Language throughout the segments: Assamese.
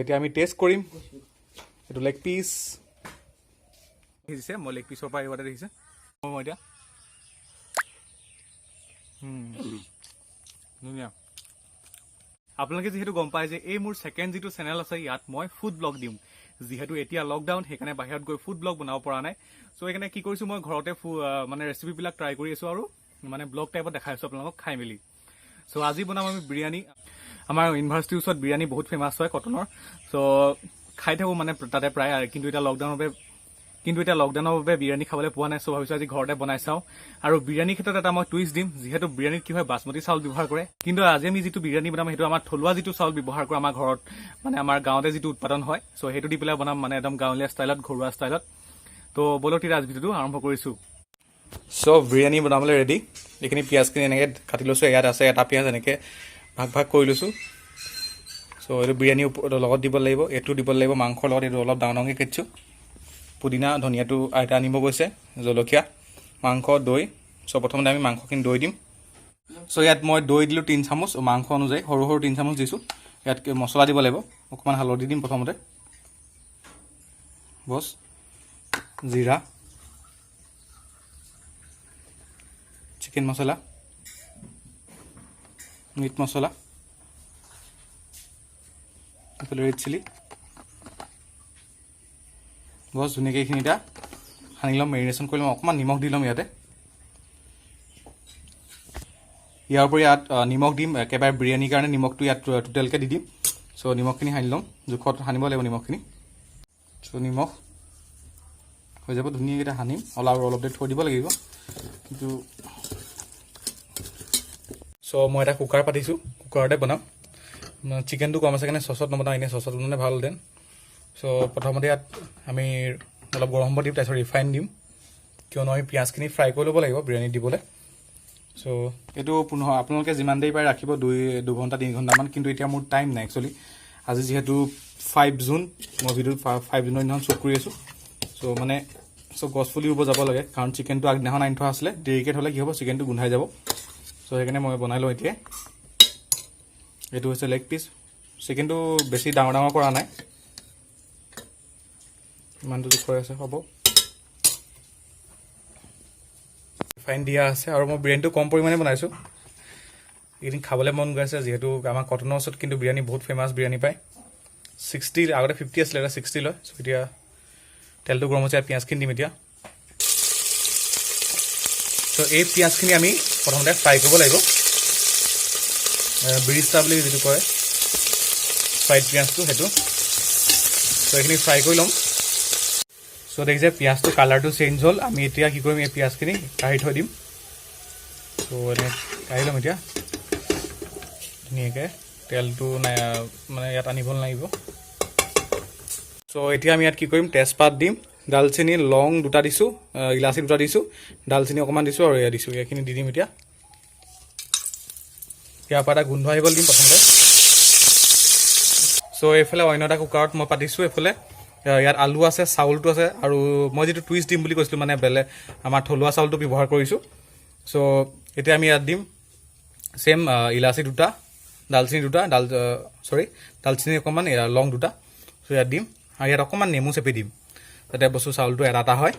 এতিয়া আমি টেষ্ট কৰিম এইটো লেগ পিচ সিজিছে মই লেগ পিচৰ পৰা এইবাৰ দেখিছে মই এতিয়া ধুনীয়া আপোনালোকে যিহেতু গম পায় যে এই মোৰ ছেকেণ্ড যিটো চেনেল আছে ইয়াত মই ফুড ব্লগ দিওঁ যিহেতু এতিয়া লকডাউন সেইকাৰণে বাহিৰত গৈ ফুড ব্লগ বনাব পৰা নাই চ' সেইকাৰণে কি কৰিছোঁ মই ঘৰতে মানে ৰেচিপিবিলাক ট্ৰাই কৰি আছোঁ আৰু মানে ব্লগ টাইপত দেখাই আছোঁ আপোনালোকক খাই মেলি চ' আজি বনাম আমি বিৰিয়ানী আমাৰ ইউনিভাৰ্চিটিৰ ওচৰত বিৰিয়ানী বহুত ফেমাছ হয় কটনৰ চ' খাই থাকোঁ মানে তাতে প্ৰায় কিন্তু এতিয়া লকডাউনৰ বাবে বিৰিয়ানী খাবলৈ পোৱা নাই চ' ভাবিছোঁ আজি ঘৰতে বনাই চাওঁ আৰু বিৰিয়ানীৰ ক্ষেত্ৰত এটা মই টুইষ্ট দিম যিহেতু বিৰিয়ানীত কি হয় বাচমতি চাউল ব্যৱহাৰ কৰে কিন্তু আজি আমি যিটো বিৰিয়ানী বনাম সেইটো আমাৰ থলুৱা যিটো চাউল ব্যৱহাৰ কৰে আমাৰ ঘৰত মানে আমাৰ গাঁৱতে যিটো উৎপাদন হয় চ' সেইটো দি পেলাই বনাম মানে একদম গাঁৱলীয়া ষ্টাইলত ঘৰুৱা ষ্টাইলত ত' ব'লক তেতিয়া আজি ভিডিঅ'টো আৰম্ভ কৰিছোঁ চ' বিৰিয়ানী বনাবলৈ ৰেডি এইখিনি পিঁয়াজখিনি এনেকৈ কাটি লৈছোঁ ইয়াত আছে এটা পিঁয়াজ এনেকৈ ভাগ কৰি লৈছোঁ চ' এইটো বিৰিয়ানীৰ লগত দিব লাগিব এইটো দিব লাগিব মাংসৰ লগত এইটো অলপ ডাঙৰ ডাঙৰকৈ কাটিছোঁ পুদিনা ধনিয়াটো আইতা আনিব গৈছে জলকীয়া মাংস দৈ চ' প্ৰথমতে আমি মাংসখিনি দৈ দিম চ' ইয়াত মই দৈ দিলোঁ 3 চামুচ মাংস অনুযায়ী সৰু 3 চামুচ দিছোঁ ইয়াত মছলা দিব লাগিব অকণমান হালধি দিম প্ৰথমতে বছ জিৰা চিকেন মছলা মিট মছলা এইফালে ৰেড চিলি বছ ধুনীয়াকৈ এইখিনি এতিয়া সানি ল'ম মেৰিনেশ্যন কৰি ল'ম অকণমান নিমখ দি ল'ম ইয়াতে ইয়াৰ উপৰি ইয়াত নিমখ দিম একেবাৰে বিৰিয়ানীৰ কাৰণে নিমখটো ইয়াত টোটেলকৈ দি দিম চ' নিমখখিনি সানি ল'ম জোখত সানিব লাগিব নিমখখিনি চ' নিমখ হৈ যাব ধুনীয়াকৈ এতিয়া সানিম অলপ দেৰি থৈ দিব লাগিব কিন্তু চ' মই এটা কুকাৰ পাতিছোঁ কুকাৰতে বনাম চিকেনটো কম আছে কাৰণে চচত নবনাওঁ এনেই চচত বনালে ভাল দেন চ' প্ৰথমতে ইয়াত আমি অলপ গৰম হ'ব দিম তাৰপিছত ৰিফাইন দিম কিয়নো আমি পিঁয়াজখিনি ফ্ৰাই কৰি ল'ব লাগিব বিৰিয়ানী দিবলৈ চ' এইটো আপোনালোকে যিমান দেৰি পাৰে ৰাখিব 2 ঘণ্টা 3 ঘণ্টামান কিন্তু এতিয়া মোৰ টাইম নাই একচুৱেলি আজি যিহেতু 5 জুন মই ভিডিঅ'ত 5 জুনৰ দিনাখন শ্বুট কৰি আছোঁ চ' মানে গছপুলি ৰুব যাব লাগে কাৰণ চিকেনটো আগদিনাখন আনি থোৱা আছিলে দেৰিকৈ থ'লে কি হ'ব চিকেনটো গোন্ধাই যাব চ' সেইকাৰণে মই বনাই লওঁ এতিয়া এইটো হৈছে লেগ পিচ চিকেনটো বেছি ডাঙৰ কৰা নাই ইমানটো জোখৰ আছে হ'ব ৰিফাইন দিয়া আছে আৰু মই বিৰিয়ানীটো কম পৰিমাণে বনাইছোঁ এইদিন খাবলৈ মন গৈ আছে যিহেতু আমাৰ কটনৰ ওচৰত কিন্তু বিৰিয়ানী বহুত ফেমাছ বিৰিয়ানী পায় 60 আগতে 50 আছিলে এতিয়া 60 লয় চ' এতিয়া তেলটো গৰম হৈছে পিঁয়াজখিনি দিম এতিয়া চ' এই পিঁয়াজখিনি আমি প্ৰথমতে ফ্ৰাই কৰিব লাগিব বিৰিষ্টা বুলি যিটো কয় ফ্ৰাইড পিঁয়াজটো সেইটো চ' এইখিনি ফ্ৰাই কৰি ল'ম চ' দেখিছে পিঁয়াজটো কালাৰটো চেঞ্জ হ'ল আমি এতিয়া কি কৰিম এই পিঁয়াজখিনি কাঢ়ি থৈ দিম চ' এনে কাঢ়ি ল'ম এতিয়া ধুনীয়াকৈ তেলটো নাই মানে ইয়াত আনিব নালাগিব চ' এতিয়া আমি ইয়াত কি কৰিম তেজপাত দিম ডালচেনি লং 2টা দিছোঁ ইলাচি 2টা দিছোঁ ডালচেনি অকণমান দিছোঁ আৰু এয়া দিছোঁ এইখিনি দি দিম এতিয়া ইয়াৰ পৰা এটা গোন্ধ আহিবলৈ দিম প্ৰথমতে চ' এইফালে অন্য এটা কুকাৰত মই পাতিছোঁ এইফালে ইয়াত আলু আছে চাউলটো আছে আৰু মই যিটো টুইষ্ট দিম বুলি কৈছিলোঁ মানে বেলেগ আমাৰ থলুৱা চাউলটো ব্যৱহাৰ কৰিছোঁ চ' এতিয়া আমি ইয়াত দিম চেম ইলাচি 2টা ডালচেনি 2টা ডালচেনি অকণমান লং 2টা চ' ইয়াত দিম আৰু ইয়াত অকণমান নেমু চেপি দিম যাতে বস্তু চাউলটো এটা হয়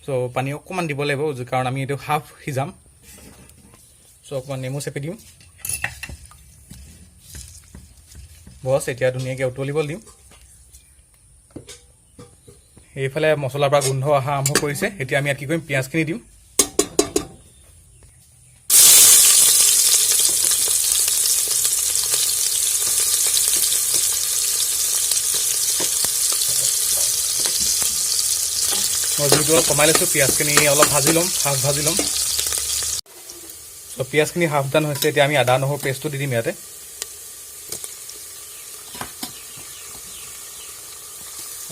চ' পানী অকণমান দিব লাগিব কাৰণ আমি এইটো হাফ সিজাম চ' অকণমান নেমু চেপি দিম বছ এতিয়া ধুনীয়াকৈ উতলিব দিম এইফালে মছলাৰ পৰা গোন্ধ অহা আৰম্ভ কৰিছে এতিয়া আমি ইয়াত কি কৰিম পিঁয়াজখিনি দিম মই জুইটো অলপ কমাই লৈছোঁ পিঁয়াজখিনি অলপ ভাজি ল'ম হাফ ভাজি ল'ম চ' পিঁয়াজখিনি হাফ ডান হৈছে এতিয়া আমি আদা নহৰু পেষ্টটো দি দিম ইয়াতে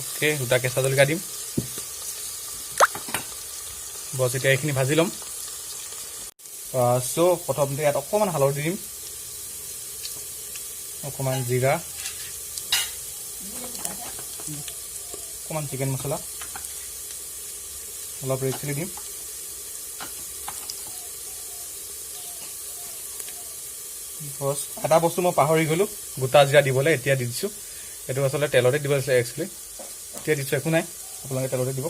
অ'কে 2টা কেঁচা জলকীয়া দিম বছ এতিয়া এইখিনি ভাজি ল'ম চ' প্ৰথমতে ইয়াত অকণমান হালধি দিম অকণমান জিৰা অকণমান চিকেন মছলা অলপ ৰেড চিলি দিম বছ এটা বস্তু মই পাহৰি গ'লোঁ গোটা জিৰা দিবলৈ এতিয়া দি দিছোঁ এইটো আচলতে তেলতে দিব আছে এক্সুৱেলি এতিয়া দিছোঁ একো নাই আপোনালোকে তেলতে দিব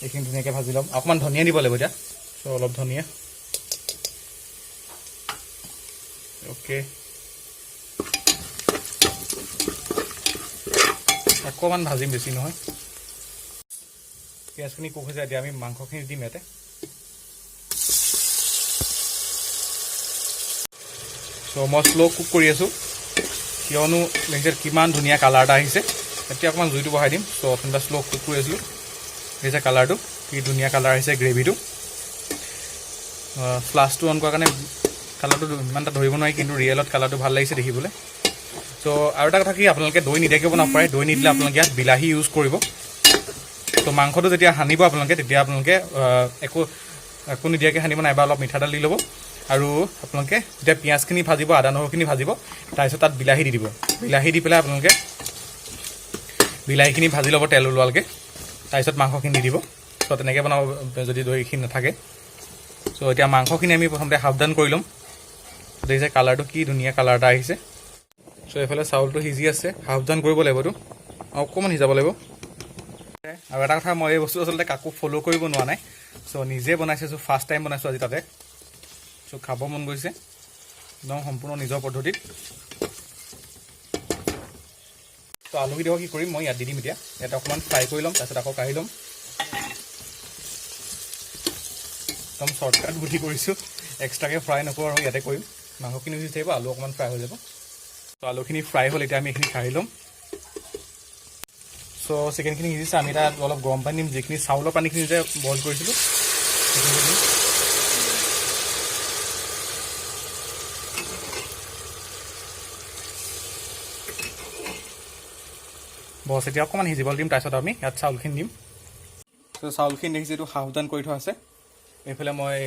এইখিনি ধুনীয়াকৈ ভাজি ল'ম অকণমান ধনিয়া দিব লাগিব এতিয়া চ' অলপ ধনিয়া অ'কে অকণমান ভাজিম বেছি নহয় পিঁয়াজখিনি কুক হৈ যায় এতিয়া আমি মাংসখিনি দিম ইয়াতে চ' মই শ্ল' কুক কৰি আছোঁ কিয়নো দেখিছে কিমান ধুনীয়া কালাৰ এটা আহিছে এতিয়া অকণমান জুইটো বঢ়াই দিম চ' অথনিটা শ্ল' কুক কৰি আছিলোঁ দেখিছে কালাৰটো কি ধুনীয়া কালাৰ আহিছে গ্ৰেভিটো ফ্লাছটো অন কৰাৰ কাৰণে কালাৰটো ইমান এটা ধৰিব নোৱাৰি কিন্তু ৰিয়েলত কালাৰটো ভাল লাগিছে দেখিবলৈ চ' আৰু এটা কথা কি আপোনালোকে দৈ নিদিয়াকৈ বনাব পাৰে দৈ নিদিলে আপোনালোকে ইয়াত বিলাহী ইউজ কৰিব ত' মাংসটো যেতিয়া সানিব আপোনালোকে তেতিয়া আপোনালোকে একো নিদিয়াকৈ সানিব নাইবা অলপ মিঠাতেল দি ল'ব আৰু আপোনালোকে যেতিয়া পিঁয়াজখিনি ভাজিব আদা নহৰুখিনি ভাজিব তাৰপিছত তাত বিলাহী দি দিব বিলাহী দি পেলাই আপোনালোকে বিলাহীখিনি ভাজি ল'ব তেল ওলোৱালৈকে তাৰপিছত মাংসখিনি দি দিব চ' তেনেকৈ বনাব যদি দৈখিনি নাথাকে চ' এতিয়া মাংসখিনি আমি প্ৰথমতে হাফ ডান কৰি ল'ম দেখিছে কালাৰটো কি ধুনীয়া কালাৰ এটা আহিছে চ' এইফালে চাউলটো সিজি আছে হাফ ডান কৰিব লাগিবতো অকণমান সিজাব লাগিব আৰু এটা কথা মই এই বস্তু আচলতে কাকো ফ'ল' কৰিব নোৱাৰা নাই চ' নিজে বনাইছোঁ ফাৰ্ষ্ট টাইম বনাইছোঁ আজি তাতে চ' খাব মন গৈছে একদম সম্পূৰ্ণ নিজৰ পদ্ধতিত ত' আলুকেইটাও কি কৰিম মই ইয়াত দি দিম এতিয়া ইয়াতে অকণমান ফ্ৰাই কৰি ল'ম তাৰপিছত আকৌ কাঢ়ি ল'ম একদম শ্বৰ্টকাট বুদ্ধি কৰিছোঁ এক্সট্ৰাকৈ ফ্ৰাই নকৰোঁ আৰু ইয়াতে কৰিম মাংসখিনি সিজি থাকিব আলু অকণমান ফ্ৰাই হৈ যাব ত' আলুখিনি ফ্ৰাই হ'ল এতিয়া আমি এইখিনি কাঢ়ি ল'ম চ' চিকেনখিনি সিজিছে আমি তাত অলপ গৰম পানী দিম যিখিনি চাউলৰ পানীখিনি যে বইল কৰিছিলোঁ সেইখিনি দিম বছ এতিয়া অকণমান সিজিবলৈ দিম তাৰপিছত আমি ইয়াত চাউলখিনি দিম চ' চাউলখিনি দেখিছোঁ এইটো হাফ ডান কৰি থোৱা আছে এইফালে মই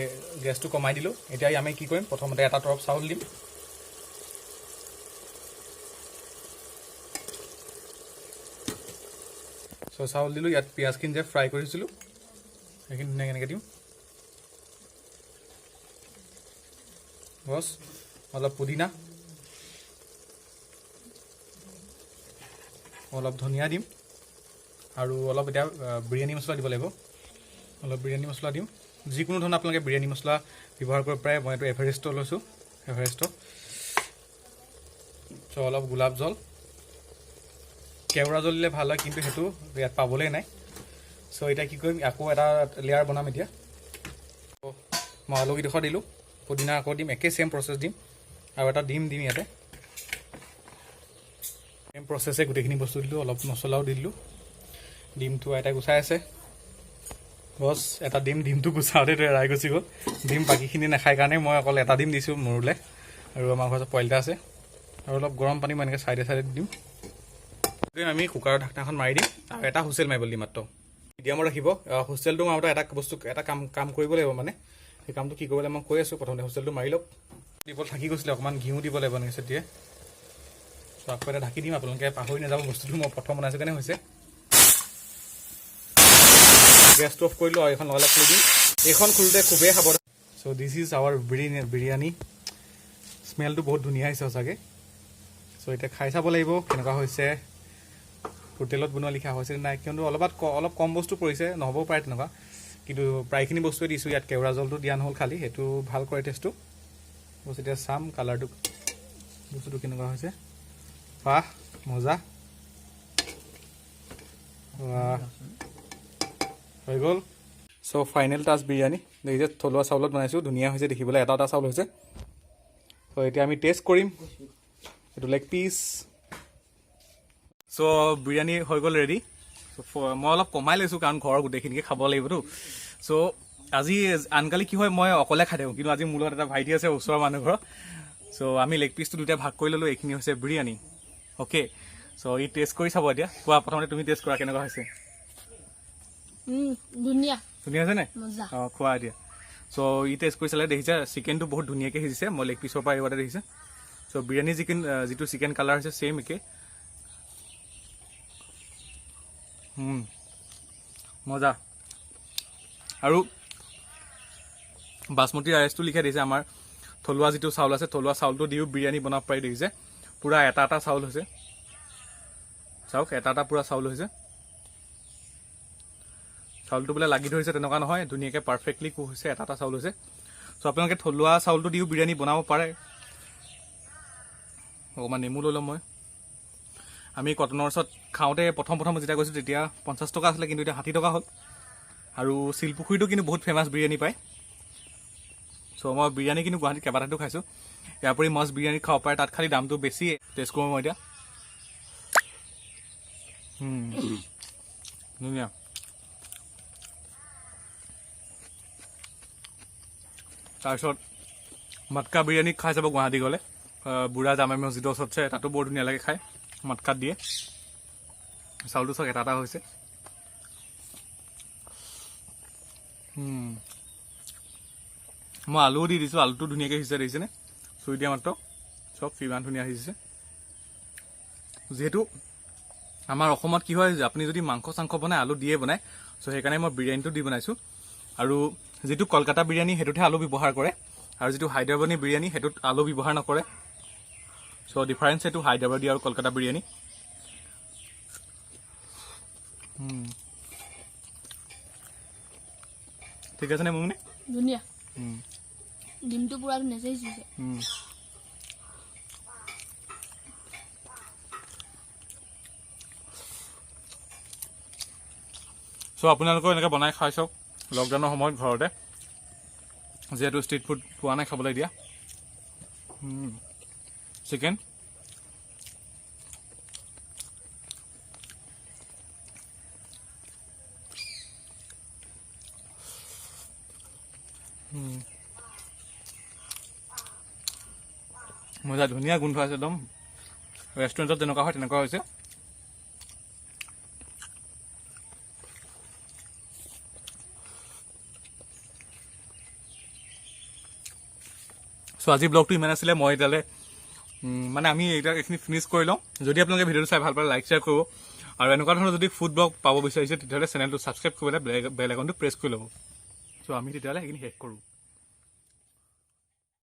গেছটো কমাই দিলোঁ এতিয়া আমি কি কৰিম প্ৰথমতে এটা তৰপ চাউল দিম চ' চাউল দিলোঁ ইয়াত পিঁয়াজখিনি যে ফ্ৰাই কৰিছিলোঁ সেইখিনি ধুনীয়াকৈ এনেকৈ দিম বছ অলপ পুদিনা অলপ ধনিয়া দিম আৰু অলপ এতিয়া বিৰিয়ানী মছলা দিব লাগিব অলপ বিৰিয়ানী মছলা দিম যিকোনো ধৰণৰ আপোনালোকে বিৰিয়ানী মছলা ব্যৱহাৰ কৰিব পাৰে মই এইটো এভাৰেষ্টৰ লৈছোঁ এভাৰেষ্টৰ চ' অলপ গোলাপ জল কেওৰা জল দিলে ভাল হয় কিন্তু সেইটো ইয়াত পাবলৈ নাই চ' এতিয়া কি কৰিম আকৌ এটা লেয়াৰ বনাম এতিয়া মই আলুকেইডোখৰ দিলোঁ পুদিনা আকৌ দিম একে ছেম প্ৰচেছ দিম আৰু এটা ডিম দিম ইয়াতে ছেম প্ৰচেছে গোটেইখিনি বস্তু দিলোঁ অলপ মছলাও দি দিলোঁ ডিমটো এটা গুচাই আছে বছ এটা ডিমটো গুচাওঁতে এৰাই গুচি গ'ল ডিম বাকীখিনি নাখায় কাৰণে মই অকল এটা ডিম দিছোঁ মোৰলৈ আৰু আমাৰ ঘৰত পইলটা আছে আৰু অলপ গৰম পানী মই এনেকৈ চাইডে দিম আমি কুকাৰৰ ঢাকনাখন মাৰি দিম আৰু এটা হুইচেল মাৰিব দিম মাত্ৰ মিডিয়ামত ৰাখিব হুইচেলটো মাৰোঁতে এটা কাম কৰিব লাগিব মানে সেই কামটো কি কৰিব লাগিব মই কৈ আছোঁ প্ৰথমতে হুইচেলটো মাৰি লওক দিব থাকি গৈছিলে অকণমান ঘিউ দিব লাগিব এনেকৈ তেতিয়া চ' আকৌ এটা ঢাকি দিম আপোনালোকে পাহৰি নাযাব বস্তুটো মই প্ৰথম বনাইছোঁ কাৰণে হৈছে গেছটো অফ কৰিলোঁ আৰু এইখন লগালগ খুলি দিম এইখন খোলোতে খুবেই সাৱধান চ' দিছ ইজ আৱাৰ বিৰিয়ানী স্মেলটো বহুত ধুনীয়া হৈছে সঁচাকৈ চ' এতিয়া খাই চাব লাগিব কেনেকুৱা হৈছে হোটেলত বনোৱা লিখা হৈছে নাই কিয়নো অলপ কম বস্তু পৰিছে নহ'বও পাৰে তেনেকুৱা কিন্তু প্ৰায়খিনি বস্তুৱে দিছোঁ ইয়াত কেওৰা জলটো দিয়া নহ'ল খালি সেইটো ভাল কৰে টেষ্টটো বস্তু এতিয়া চাম কালাৰটো বস্তুটো কেনেকুৱা হৈছে বাহ মজা হৈ গ'ল চ' ফাইনেল টাচ বিৰিয়ানী দেখিছে থলুৱা চাউলত বনাইছোঁ ধুনীয়া হৈছে দেখিবলৈ এটা চাউল হৈছে চ' এতিয়া আমি টেষ্ট কৰিম এইটো লেগ পিচ চ' বিৰিয়ানী হৈ গ'ল ৰেডি মই অলপ কমাই লৈছোঁ কাৰণ ঘৰৰ গোটেইখিনিকে খাব লাগিবতো চ' আজি আনকালি কি হয় মই অকলে খাই থাকোঁ কিন্তু আজি মোৰ লগত এটা ভাইটি আছে ওচৰৰ মানুহ ঘৰৰ চ' আমি লেগ পিচটো দুটা ভাগ কৰি ল'লোঁ এইখিনি হৈছে বিৰিয়ানী অ'কে চ' ই টেষ্ট কৰি চাব এতিয়া কোৱা প্ৰথমতে তুমি টেষ্ট কৰা কেনেকুৱা হৈছে ধুনীয়া হৈছে নে অঁ খোৱা এতিয়া চ' ই টেষ্ট কৰি চালে দেখিছে চিকেনটো বহুত ধুনীয়াকৈ সিজিছে মই লেগ পিচৰ পৰা এইবাৰতে দেখিছে চ' বিৰিয়ানী যিটো চিকেন কালাৰ হৈছে ছেইম একে মজা আৰু বাসমতি ৰাইচটো লিখাই দিছে আমাৰ থলুৱা যিটো চাউল আছে থলুৱা চাউলটো দিও বিৰিয়ানী বনাব পাৰি দেখিছে পুৰা এটা চাউল হৈছে চাওক এটা পুৰা চাউল হৈছে চাউলটো বোলে লাগি ধৰিছে তেনেকুৱা নহয় ধুনীয়াকৈ পাৰফেক্টলি কুক হৈছে এটা চাউল হৈছে চ' আপোনালোকে থলুৱা চাউলটো দিও বিৰিয়ানী বনাব পাৰে অকণমান নেমু লৈ ল'ম মই আমি কটনৰ ওচৰত খাওঁতে প্ৰথম যেতিয়া গৈছোঁ তেতিয়া 50 টকা আছিলে কিন্তু এতিয়া 60 টকা হ'ল আৰু শিলপুখুৰীটো কিন্তু বহুত ফেমাছ বিৰিয়ানী পায় চ' মই বিৰিয়ানী কিন্তু গুৱাহাটীত কেইবাটাতো খাইছোঁ ইয়াৰ উপৰি মাছ বিৰিয়ানী খাব পাৰে তাত খালি দামটো বেছি টেষ্ট কৰোঁ মই এতিয়া ধুনীয়া তাৰপিছত মটকা বিৰিয়ানী খাই যাব গুৱাহাটী গ'লে বুঢ়া জামা মছজিদৰ ওচৰত আছে তাতো বৰ ধুনীয়া লাগে খাই মটকাত দিয়ে চাউলটো চাওক এটা হৈছে মই আলুও দি দিছোঁ আলুটো ধুনীয়াকৈ সিজাই দিছেনে চুই দিয়া মাত্ৰ চব ইমান ধুনীয়া সিজিছে যিহেতু আমাৰ অসমত কি হয় আপুনি যদি মাংস চাংস বনায় আলু দিয়ে বনায় চ' সেইকাৰণে মই বিৰিয়ানীটো দি বনাইছোঁ আৰু যিটো কলকাতা বিৰিয়ানী সেইটোতহে আলু ব্যৱহাৰ কৰে আৰু যিটো হায়দৰাবাদী বিৰিয়ানী সেইটোত আলু ব্যৱহাৰ নকৰে চ' ডিফাৰেঞ্চ এইটো হায়দৰাবাদী আৰু কলকাতা বিৰিয়ানী ঠিক আছে নে মুমনি ধুনীয়া ডিমটো পুৰা ধুনীয়াছে সিজিছে চ' আপোনালোকেও এনেকৈ বনাই খাই চাওক লকডাউনৰ সময়ত ঘৰতে যিহেতু ষ্ট্ৰীট ফুড পোৱা নাই খাবলৈ দিয়া চিকেন মজা ধুনীয়া গোন্ধ আছে একদম ৰেষ্টুৰেণ্টত যেনেকুৱা হয় তেনেকুৱা হৈছে চ' আজি ব্লগটো ইমান আছিলে মই এতিয়ালৈ মানে আমি এইখিনি ফিনিছ কৰি লওঁ যদি আপোনালোকে ভিডিঅ'টো চাই ভাল পালে লাইক শ্বেয়াৰ কৰিব আৰু এনেকুৱা ধৰণৰ যদি ফুড ব্লগ পাব বিচাৰিছে তেতিয়াহ'লে চেনেলটো ছাবস্ক্ৰাইব কৰিবলৈ বেল আইকনটো প্ৰেছ কৰি ল'ব চ' আমি তেতিয়াহ'লে সেইখিনি শেষ কৰোঁ